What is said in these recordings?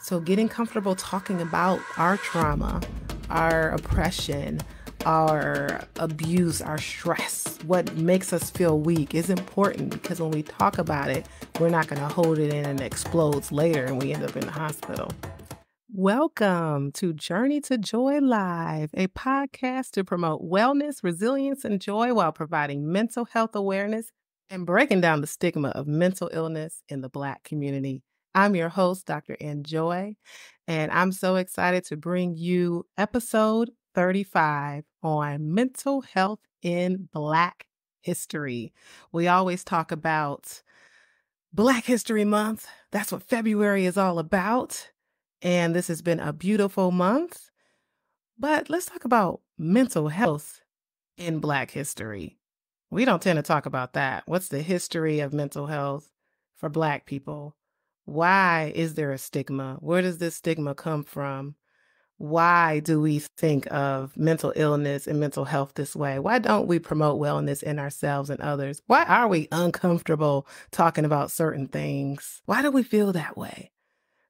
So, getting comfortable talking about our trauma, our oppression, our abuse, our stress, what makes us feel weak is important because when we talk about it, we're not going to hold it in and it explodes later and we end up in the hospital. Welcome to Journey to Joy Live, a podcast to promote wellness, resilience, and joy while providing mental health awareness and breaking down the stigma of mental illness in the Black community. I'm your host, Dr. Ann Joy, and I'm so excited to bring you episode 35 on mental health in Black history. We always talk about Black History Month. That's what February is all about. And this has been a beautiful month. But let's talk about mental health in Black history. We don't tend to talk about that. What's the history of mental health for Black people? Why is there a stigma? Where does this stigma come from? Why do we think of mental illness and mental health this way? Why don't we promote wellness in ourselves and others? Why are we uncomfortable talking about certain things? Why do we feel that way?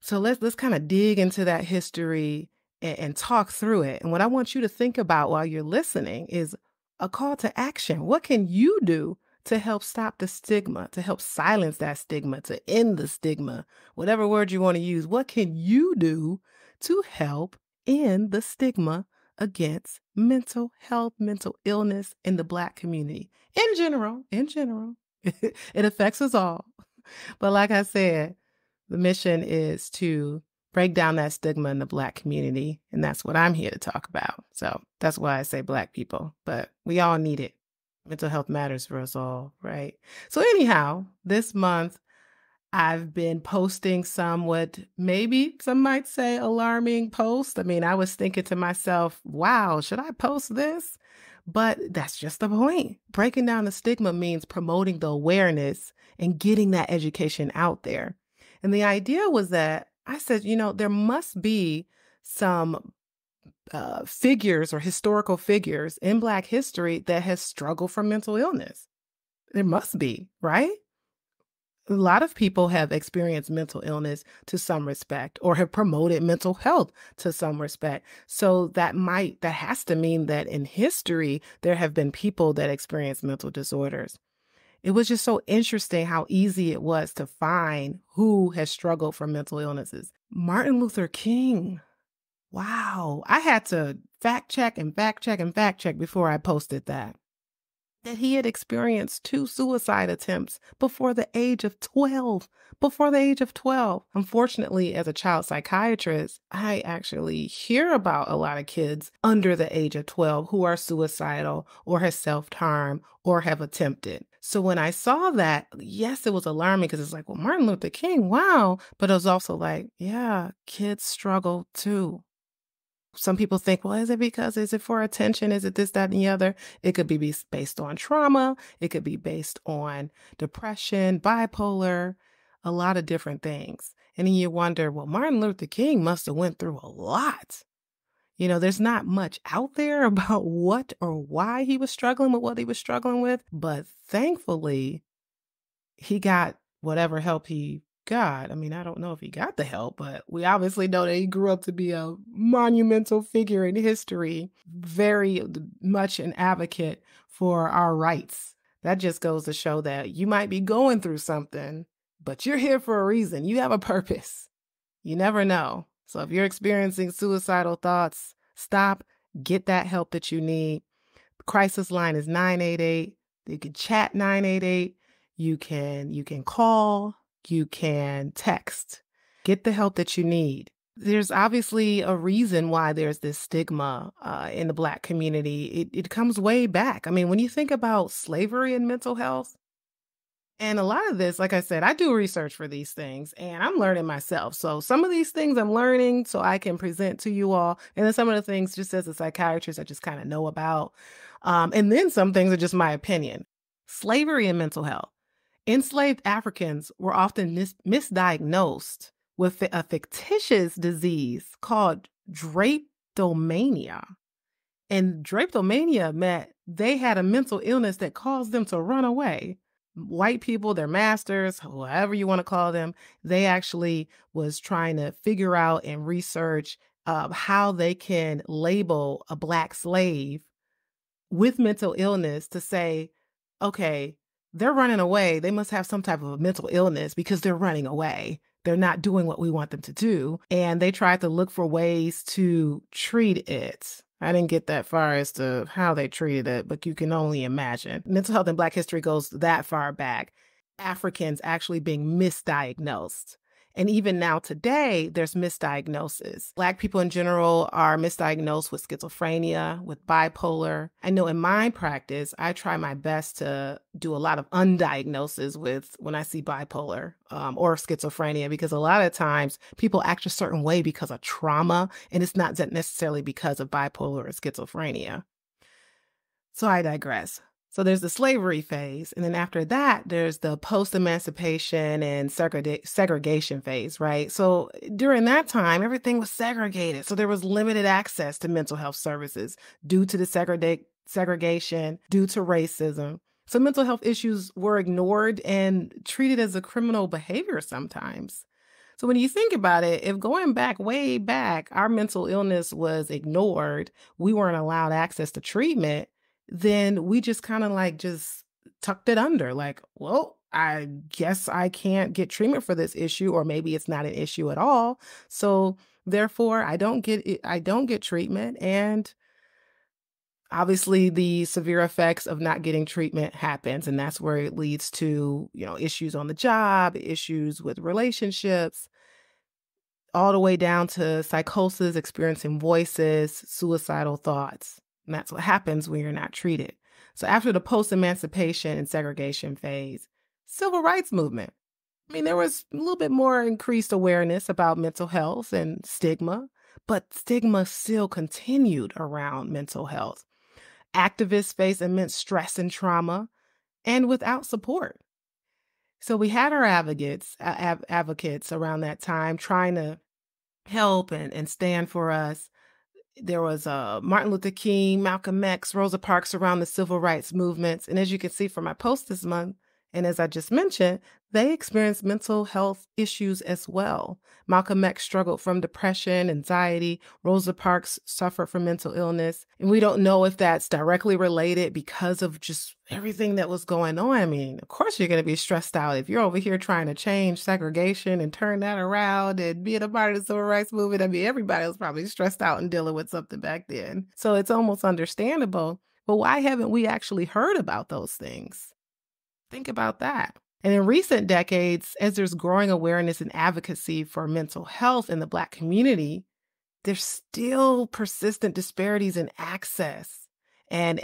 So let's kind of dig into that history and talk through it. And what I want you to think about while you're listening is a call to action. What can you do to help stop the stigma, to help silence that stigma, to end the stigma, whatever word you want to use? What can you do to help end the stigma against mental health, mental illness in the Black community? In general, it affects us all. But like I said, the mission is to break down that stigma in the Black community, and that's what I'm here to talk about. So that's why I say Black people, but we all need it. Mental health matters for us all, right? So anyhow, this month, I've been posting some what maybe some might say alarming posts. I mean, I was thinking to myself, wow, should I post this? But that's just the point. Breaking down the stigma means promoting the awareness and getting that education out there. And the idea was that I said, there must be some figures or historical figures in Black history that has struggled from mental illness. There must be, right? A lot of people have experienced mental illness to some respect or have promoted mental health to some respect. So that has to mean that in history, there have been people that experience mental disorders. It was just so interesting how easy it was to find who has struggled from mental illnesses. Martin Luther King. Wow. I had to fact check before I posted that he had experienced 2 suicide attempts before the age of 12. Unfortunately, as a child psychiatrist, I actually hear about a lot of kids under the age of 12 who are suicidal or have self-harm or have attempted. So when I saw that, yes, it was alarming because it's like, well, Martin Luther King, wow. But it was also like, yeah, kids struggle too. Some people think, well, is it for attention? Is it this, that, and the other? It could be based on trauma. It could be based on depression, bipolar, a lot of different things. And then you wonder, well, Martin Luther King must have went through a lot. There's not much out there about what or why he was struggling with what he was struggling with. But thankfully, he got whatever help he got. I mean, I don't know if he got the help, but we obviously know that he grew up to be a monumental figure in history, very much an advocate for our rights. That just goes to show that you might be going through something, but you're here for a reason. You have a purpose. You never know. So if you're experiencing suicidal thoughts, stop, get that help that you need. The crisis line is 988. You can chat 988. You can call. You can text. Get the help that you need. There's obviously a reason why there's this stigma in the Black community. It comes way back. I mean, when you think about slavery and mental health, and a lot of this, like I said, I do research for these things and I'm learning myself. So some of these things I'm learning so I can present to you all. And then some of the things just as a psychiatrist, I just kind of know about. And then some things are just my opinion. Slavery and mental health. Enslaved Africans were often misdiagnosed with a fictitious disease called drapetomania. And drapetomania meant they had a mental illness that caused them to run away. White people, their masters, whoever you want to call them, they actually was trying to figure out and research how they can label a Black slave with mental illness to say, okay, they're running away. They must have some type of a mental illness because they're running away. They're not doing what we want them to do. And they tried to look for ways to treat it. I didn't get that far as to how they treated it, but you can only imagine. Mental health in Black history goes that far back. Africans actually being misdiagnosed. And even now today, there's misdiagnosis. Black people in general are misdiagnosed with schizophrenia, with bipolar. I know in my practice, I try my best to do a lot of undiagnosis with when I see bipolar or schizophrenia, because a lot of times people act a certain way because of trauma, and it's not necessarily because of bipolar or schizophrenia. So I digress. So there's the slavery phase. And then after that, there's the post-emancipation and segregation phase, right? So during that time, everything was segregated. So there was limited access to mental health services due to the segregation, due to racism. So mental health issues were ignored and treated as a criminal behavior sometimes. So when you think about it, if going back way back, our mental illness was ignored, we weren't allowed access to treatment, then we just kind of like just tucked it under like, well, I guess I can't get treatment for this issue, or maybe it's not an issue at all. So therefore I don't get it, I don't get treatment. And obviously the severe effects of not getting treatment happens. And that's where it leads to, issues on the job, issues with relationships, all the way down to psychosis, experiencing voices, suicidal thoughts. And that's what happens when you're not treated. So after the post-emancipation and segregation phase, civil rights movement. I mean, there was a little bit more increased awareness about mental health and stigma, but stigma still continued around mental health. Activists faced immense stress and trauma, and without support. So we had our advocates around that time trying to help and stand for us. There was Martin Luther King, Malcolm X, Rosa Parks around the civil rights movements. And as you can see from my post this month, and as I just mentioned, they experienced mental health issues as well. Malcolm X struggled from depression, anxiety. Rosa Parks suffered from mental illness. And we don't know if that's directly related because of just everything that was going on. I mean, of course you're going to be stressed out if you're over here trying to change segregation and turn that around and being a part of the civil rights movement. I mean, everybody was probably stressed out and dealing with something back then. So it's almost understandable. But why haven't we actually heard about those things? Think about that. And in recent decades, as there's growing awareness and advocacy for mental health in the Black community, there's still persistent disparities in access and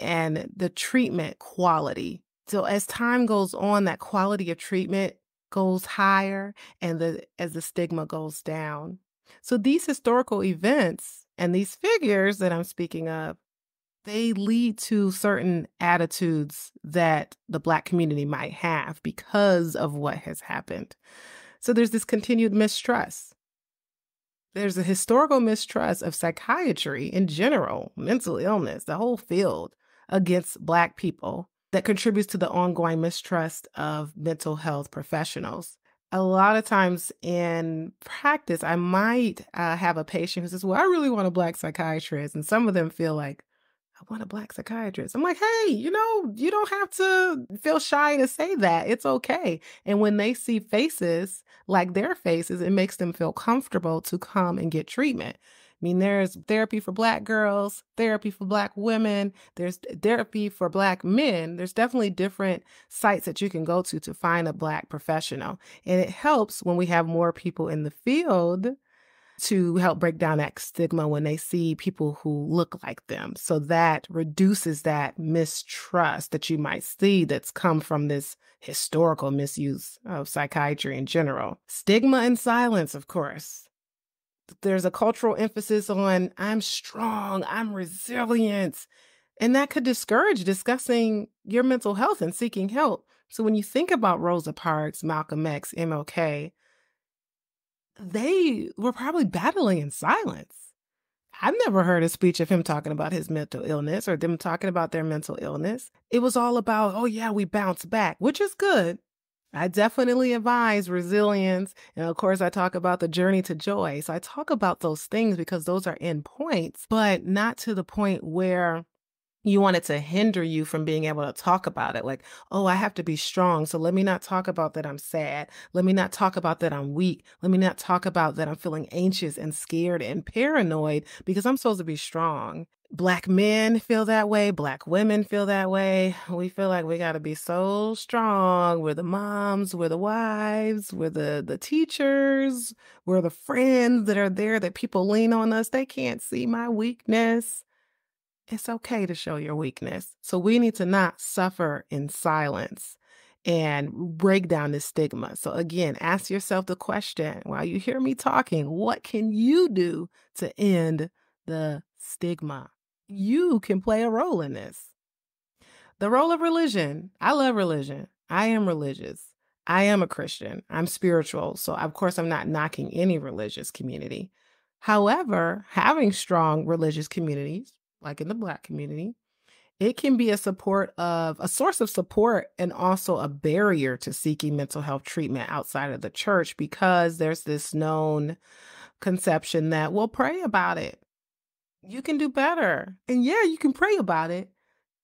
the treatment quality. So as time goes on, that quality of treatment goes higher and as the stigma goes down. So these historical events and these figures that I'm speaking of, they lead to certain attitudes that the Black community might have because of what has happened. So there's this continued mistrust. There's a historical mistrust of psychiatry in general, mental illness, the whole field against Black people that contributes to the ongoing mistrust of mental health professionals. A lot of times in practice, I might have a patient who says, well, I really want a Black psychiatrist. And some of them feel like, I want a Black psychiatrist. I'm like, hey, you don't have to feel shy to say that. It's okay. And when they see faces like their faces, it makes them feel comfortable to come and get treatment. I mean, there's therapy for Black girls, therapy for Black women, there's therapy for Black men. There's definitely different sites that you can go to find a Black professional. And it helps when we have more people in the field to help break down that stigma when they see people who look like them. So that reduces that mistrust that you might see that's come from this historical misuse of psychiatry in general. Stigma and silence, of course. There's a cultural emphasis on I'm strong, I'm resilient, and that could discourage discussing your mental health and seeking help. So when you think about Rosa Parks, Malcolm X, MLK, they were probably battling in silence. I've never heard a speech of him talking about his mental illness or them talking about their mental illness. It was all about, oh, yeah, we bounce back, which is good. I definitely advise resilience. And of course, I talk about the journey to joy. So I talk about those things because those are end points, but not to the point where you want it to hinder you from being able to talk about it. Like, oh, I have to be strong. So let me not talk about that I'm sad. Let me not talk about that I'm weak. Let me not talk about that I'm feeling anxious and scared and paranoid because I'm supposed to be strong. Black men feel that way. Black women feel that way. We feel like we got to be so strong. We're the moms, we're the wives, we're the teachers, we're the friends that are there that people lean on us. They can't see my weakness. It's okay to show your weakness. So we need to not suffer in silence and break down this stigma. So again, ask yourself the question while you hear me talking, what can you do to end the stigma? You can play a role in this. The role of religion. I love religion. I am religious. I am a Christian. I'm spiritual. So, of course, I'm not knocking any religious community. However, having strong religious communities, like in the Black community, it can be a source of support and also a barrier to seeking mental health treatment outside of the church because there's this known conception that, well, pray about it. You can do better. And yeah, you can pray about it.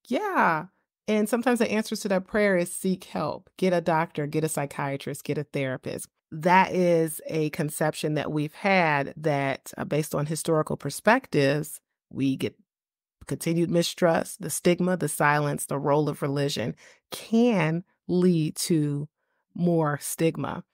Yeah. And sometimes the answers to that prayer is seek help, get a doctor, get a psychiatrist, get a therapist. That is a conception that we've had that, based on historical perspectives, we get continued mistrust, the stigma, the silence, the role of religion can lead to more stigma.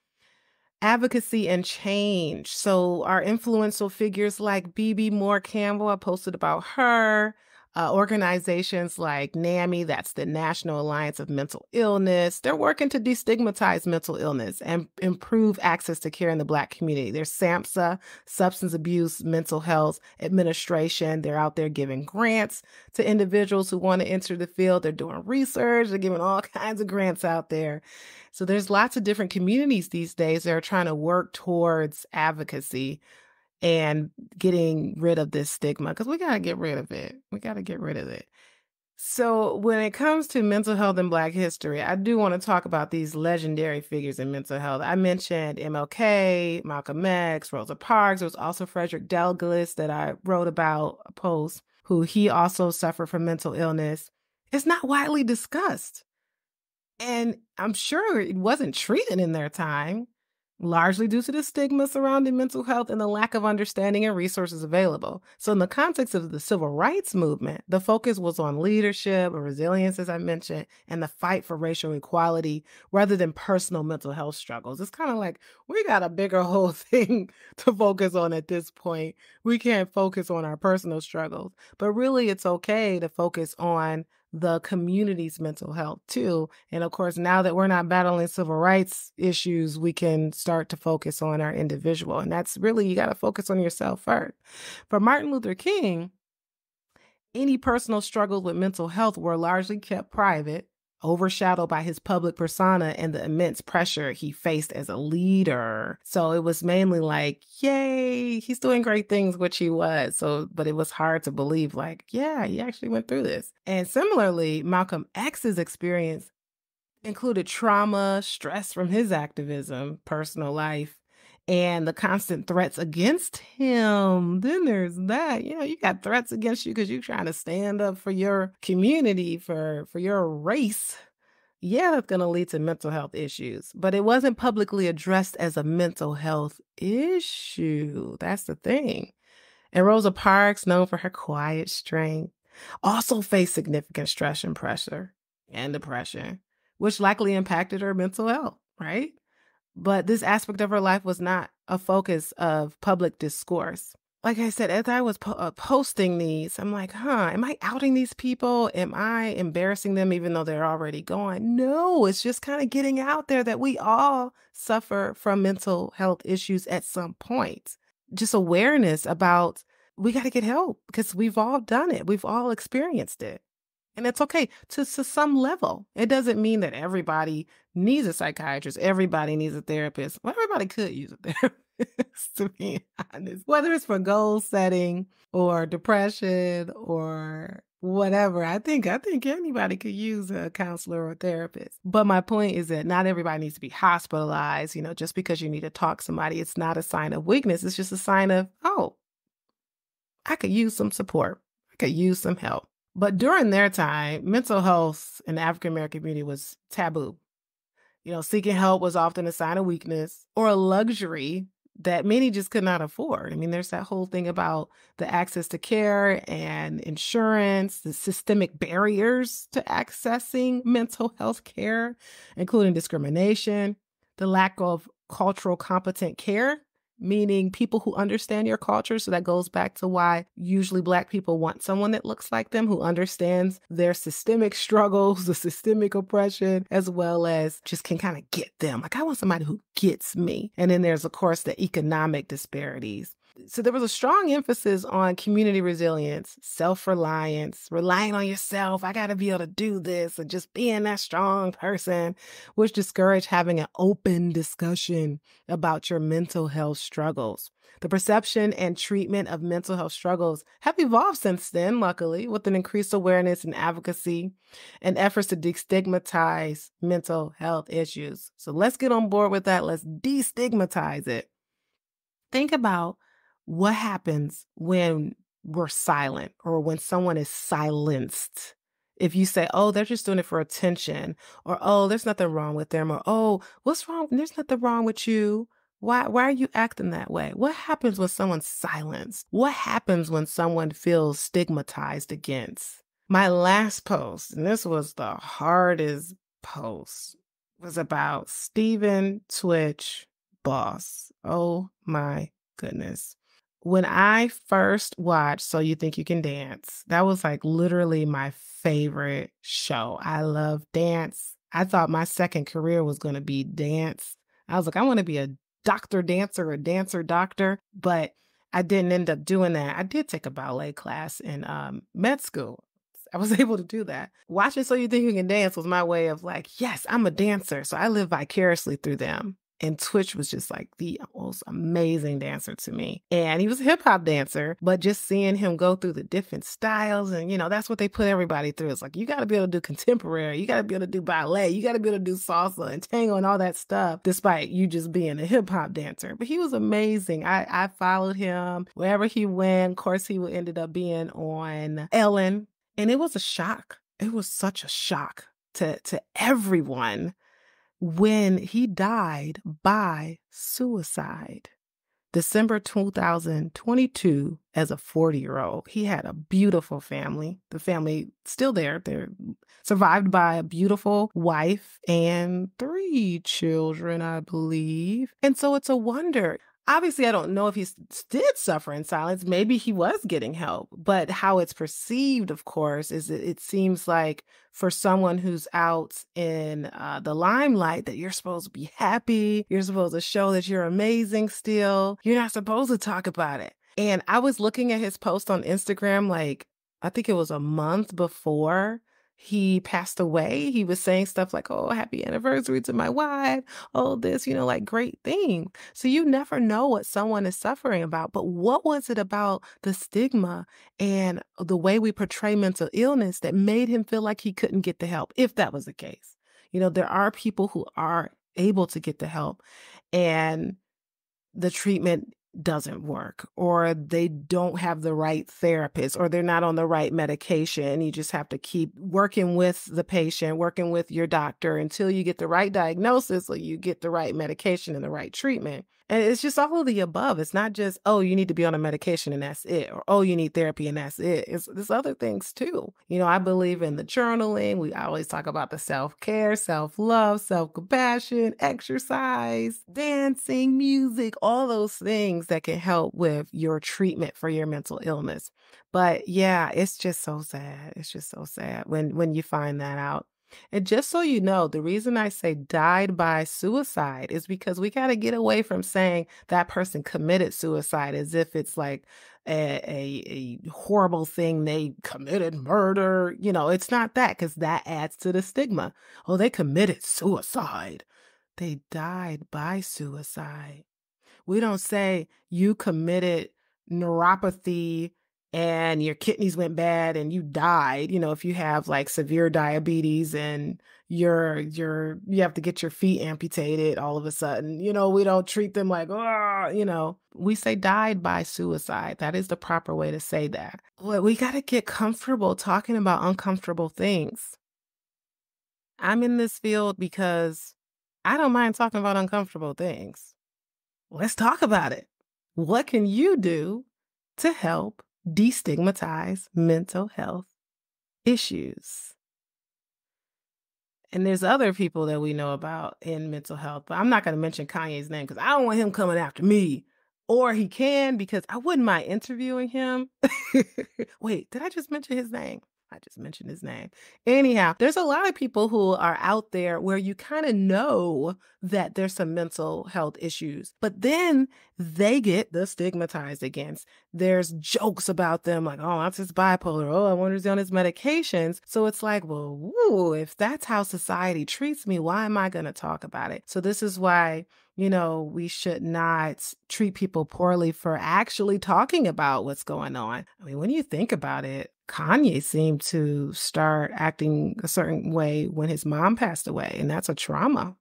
Advocacy and change. So our influential figures like BB Moore Campbell, I posted about her. Organizations like NAMI, that's the National Alliance of Mental Illness, they're working to destigmatize mental illness and improve access to care in the Black community. There's SAMHSA, Substance Abuse Mental Health Administration. They're out there giving grants to individuals who want to enter the field. They're doing research. They're giving all kinds of grants out there. So there's lots of different communities these days that are trying to work towards advocacy and getting rid of this stigma because we got to get rid of it. We got to get rid of it. So when it comes to mental health in Black history, I do want to talk about these legendary figures in mental health. I mentioned MLK, Malcolm X, Rosa Parks. There was also Frederick Douglass that I wrote about a post, who he also suffered from mental illness. It's not widely discussed. And I'm sure it wasn't treated in their time, largely due to the stigma surrounding mental health and the lack of understanding and resources available. So in the context of the civil rights movement, the focus was on leadership or resilience, as I mentioned, and the fight for racial equality rather than personal mental health struggles. It's kind of like we got a bigger whole thing to focus on at this point. We can't focus on our personal struggles, but really it's okay to focus on the community's mental health too. And of course, now that we're not battling civil rights issues, we can start to focus on our individual. And that's really, you got to focus on yourself first. For Martin Luther King, any personal struggles with mental health were largely kept private, overshadowed by his public persona and the immense pressure he faced as a leader. So it was mainly like, yay, he's doing great things, which he was. So, but it was hard to believe, like, yeah, he actually went through this. And similarly, Malcolm X's experience included trauma, stress from his activism, personal life, and the constant threats against him. Then there's that. You got threats against you because you're trying to stand up for your community, for your race. Yeah, that's going to lead to mental health issues. But it wasn't publicly addressed as a mental health issue. That's the thing. And Rosa Parks, known for her quiet strength, also faced significant stress and pressure and depression, which likely impacted her mental health, right? But this aspect of her life was not a focus of public discourse. Like I said, as I was posting these, I'm like, am I outing these people? Am I embarrassing them even though they're already gone? No, it's just kind of getting out there that we all suffer from mental health issues at some point. Just awareness about we got to get help because we've all done it. We've all experienced it. And it's okay to some level. It doesn't mean that everybody needs a psychiatrist. Everybody needs a therapist. Well, everybody could use a therapist. to be honest. Whether it's for goal setting or depression or whatever, I think anybody could use a counselor or therapist. But my point is that not everybody needs to be hospitalized. Just because you need to talk to somebody, it's not a sign of weakness. It's just a sign of, oh, I could use some support. I could use some help. But during their time, mental health in the African American community was taboo. Seeking help was often a sign of weakness or a luxury that many just could not afford. I mean, there's that whole thing about the access to care and insurance, the systemic barriers to accessing mental health care, including discrimination, the lack of cultural competent care, meaning people who understand your culture. So that goes back to why usually Black people want someone that looks like them, who understands their systemic struggles, the systemic oppression, as well as just can kind of get them. Like, I want somebody who gets me. And then there's, of course, the economic disparities. So there was a strong emphasis on community resilience, self-reliance, relying on yourself. I got to be able to do this, and just being that strong person, which discouraged having an open discussion about your mental health struggles. The perception and treatment of mental health struggles have evolved since then, luckily, with an increased awareness and advocacy and efforts to destigmatize mental health issues. So let's get on board with that. Let's destigmatize it. Think about what happens when we're silent or when someone is silenced. If you say, oh, they're just doing it for attention, or, oh, there's nothing wrong with them, or, oh, what's wrong? There's nothing wrong with you. Why are you acting that way? What happens when someone's silenced? What happens when someone feels stigmatized against? My last post, and this was the hardest post, was about Stephen Twitch Boss. Oh my goodness. When I first watched So You Think You Can Dance, that was like literally my favorite show. I love dance. I thought my second career was going to be dance. I was like, I want to be a doctor dancer, a dancer doctor, but I didn't end up doing that. I did take a ballet class in med school. I was able to do that. Watching So You Think You Can Dance was my way of like, yes, I'm a dancer. So I live vicariously through them. And Twitch was just like the most amazing dancer to me. And he was a hip hop dancer, but just seeing him go through the different styles, and that's what they put everybody through. It's like, you got to be able to do contemporary, you got to be able to do ballet, you got to be able to do salsa and tango and all that stuff, despite you just being a hip hop dancer. But he was amazing. I followed him wherever he went. Of course, he ended up being on Ellen. And it was a shock. It was such a shock to everyone when he died by suicide. December 2022, as a 40-year-old. He had a beautiful family. The family still there. They're survived by a beautiful wife and 3 children, I believe. And so it's a wonder. Obviously, I don't know if he did suffer in silence. Maybe he was getting help. But how it's perceived, of course, is it seems like for someone who's out in the limelight that you're supposed to be happy. You're supposed to show that you're amazing still. You're not supposed to talk about it. And I was looking at his post on Instagram, like, I think it was a month before he passed away. He was saying stuff like, oh, happy anniversary to my wife. Oh, this, like great thing. So you never know what someone is suffering about. But what was it about the stigma and the way we portray mental illness that made him feel like he couldn't get the help, if that was the case? There are people who are able to get the help and the treatment doesn't work, or they don't have the right therapist, or they're not on the right medication. You just have to keep working with the patient, working with your doctor until you get the right diagnosis or you get the right medication and the right treatment. And it's just all of the above. It's not just, oh, you need to be on a medication and that's it, or, oh, you need therapy and that's it. There's other things too. I believe in the journaling. We always talk about the self-care, self-love, self-compassion, exercise, dancing, music, all those things that can help with your treatment for your mental illness. But yeah, it's just so sad. It's just so sad when you find that out. And just so you know, the reason I say died by suicide is because we got to get away from saying that person committed suicide as if it's like a horrible thing. They committed murder. It's not that, because that adds to the stigma. Oh, they committed suicide. They died by suicide, We don't say you committed neuropathy and your kidneys went bad and you died. If you have like severe diabetes and you have to get your feet amputated all of a sudden. We don't treat them like, oh, we say died by suicide. That is the proper way to say that. But we got to get comfortable talking about uncomfortable things. I'm in this field because I don't mind talking about uncomfortable things. Let's talk about it. What can you do to help destigmatize mental health issues? And there's other people that we know about in mental health, but I'm not going to mention Kanye's name because I don't want him coming after me. Or he can, because I wouldn't mind interviewing him. Wait, did I just mention his name? I just mentioned his name. Anyhow, there's a lot of people who are out there where you kind of know that there's some mental health issues, but then they get the stigmatized against. There's jokes about them like, oh, that's just bipolar. Oh, I wonder if he's on his medications. So it's like, well, woo, if that's how society treats me, why am I going to talk about it? So this is why we should not treat people poorly for actually talking about what's going on. I mean, when you think about it, Kanye seemed to start acting a certain way when his mom passed away, and that's a trauma.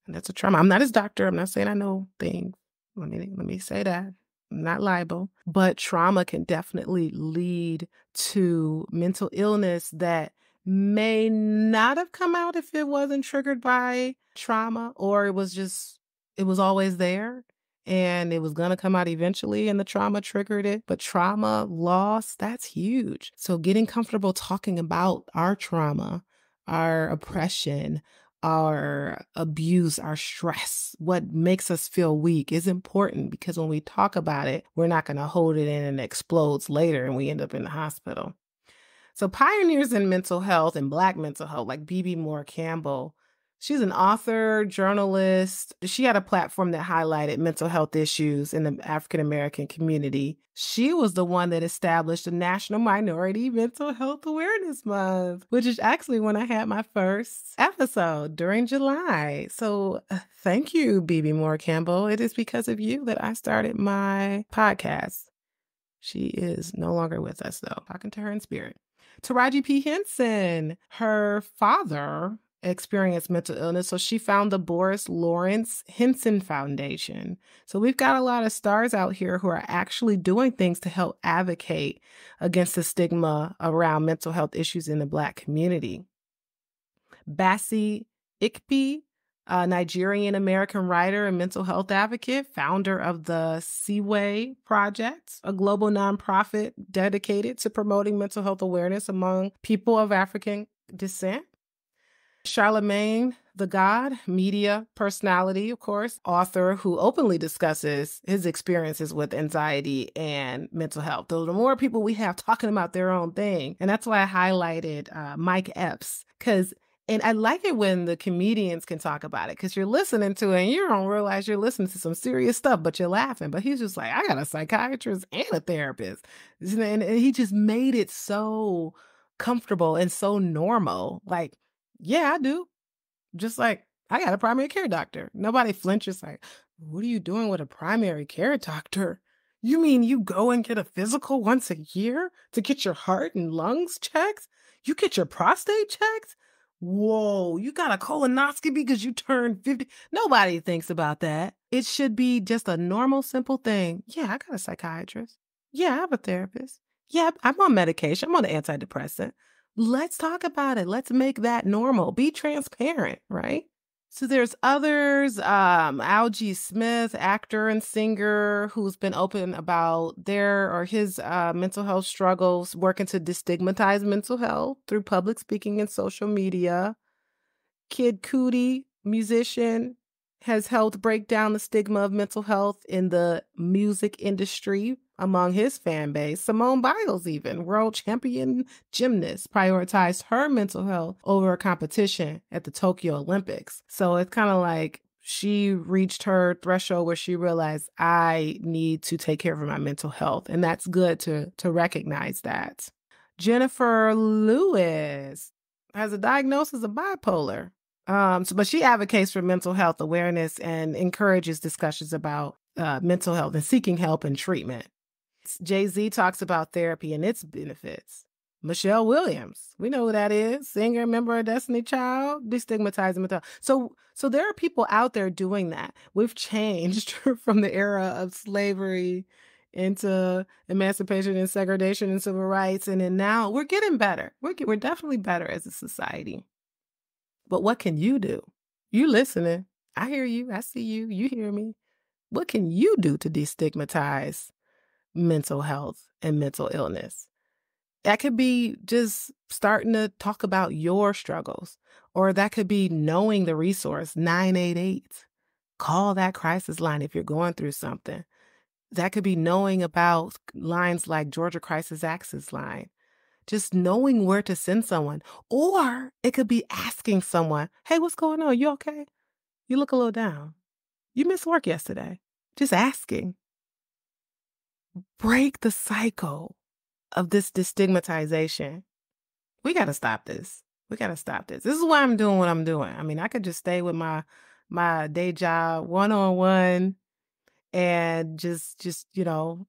I'm not his doctor. I'm not saying I know things. Let me say that. I'm not liable. But trauma can definitely lead to mental illness that may not have come out if it wasn't triggered by trauma, or it was always there and it was going to come out eventually and the trauma triggered it. But trauma, loss, that's huge. So getting comfortable talking about our trauma, our oppression, our abuse, our stress, what makes us feel weak is important, because when we talk about it, we're not going to hold it in and it explodes later and we end up in the hospital. So pioneers in mental health and Black mental health, like B.B. Moore Campbell, she's an author, journalist. She had a platform that highlighted mental health issues in the African-American community. She was the one that established the National Minority Mental Health Awareness Month, which is actually when I had my first episode during July. So thank you, B.B. Moore Campbell. It is because of you that I started my podcast. She is no longer with us, though. Talking to her in spirit. Taraji P. Henson, her father experienced mental illness, so she found the Boris Lawrence Henson Foundation. So we've got a lot of stars out here who are actually doing things to help advocate against the stigma around mental health issues in the Black community. Bassi Ikpe, a Nigerian-American writer and mental health advocate, founder of the Seaway Project, a global nonprofit dedicated to promoting mental health awareness among people of African descent. Charlemagne the God, media personality, of course, author who openly discusses his experiences with anxiety and mental health. So the more people we have talking about their own thing, and that's why I highlighted Mike Epps, and I like it when the comedians can talk about it, because you're listening to it and you don't realize you're listening to some serious stuff, but you're laughing. But he's just like, I got a psychiatrist and a therapist. And he just made it so comfortable and so normal. Like, yeah, I do. Just like, I got a primary care doctor. Nobody flinches like, what are you doing with a primary care doctor? You mean you go and get a physical once a year to get your heart and lungs checked? You get your prostate checked? Whoa, you got a colonoscopy because you turned 50. Nobody thinks about that. It should be just a normal, simple thing. Yeah, I got a psychiatrist. Yeah, I have a therapist. Yeah, I'm on medication. I'm on an antidepressant. Let's talk about it. Let's make that normal. Be transparent, right? So there's others, Algie Smith, actor and singer, who's been open about his mental health struggles, working to destigmatize mental health through public speaking and social media. Kid Cudi, musician, has helped break down the stigma of mental health in the music industry among his fan base. Simone Biles, even, world champion gymnast, prioritized her mental health over a competition at the Tokyo Olympics. So it's kind of like she reached her threshold where she realized, I need to take care of my mental health. And that's good to recognize that. Jennifer Lewis has a diagnosis of bipolar. But she advocates for mental health awareness and encourages discussions about mental health and seeking help and treatment. Jay-Z talks about therapy and its benefits. Michelle Williams, we know who that is, singer, member of Destiny Child, destigmatizing mental health. So there are people out there doing that. We've changed from the era of slavery into emancipation and segregation and civil rights, and then now we're getting better. We're definitely better as a society. But what can you do? You listening? I hear you. I see you. You hear me. What can you do to destigmatize mental health and mental illness? That could be just starting to talk about your struggles, or that could be knowing the resource 988. Call that crisis line if you're going through something. That could be knowing about lines like Georgia Crisis Access Line. Just knowing where to send someone. Or it could be asking someone, hey, what's going on? You okay? You look a little down. You missed work yesterday. Just asking. Break the cycle of this destigmatization. We got to stop this. We got to stop this. This is why I'm doing what I'm doing. I mean, I could just stay with my day job one-on-one and just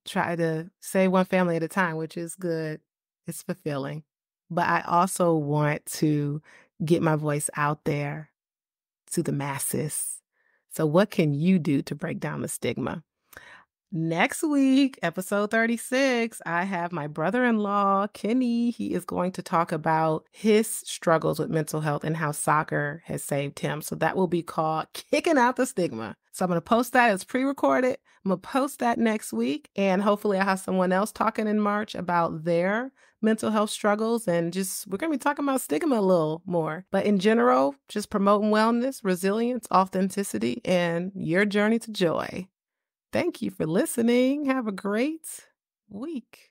try to save one family at a time, which is good. It's fulfilling. But I also want to get my voice out there to the masses. So what can you do to break down the stigma? Next week, episode 36, I have my brother-in-law, Kenny. He is going to talk about his struggles with mental health and how soccer has saved him. So that will be called Kicking Out the Stigma. So I'm going to post that. It's pre-recorded. I'm going to post that next week. And hopefully I'll have someone else talking in March about their mental health struggles. And we're going to be talking about stigma a little more. But in general, just promoting wellness, resilience, authenticity, and your journey to joy. Thank you for listening. Have a great week.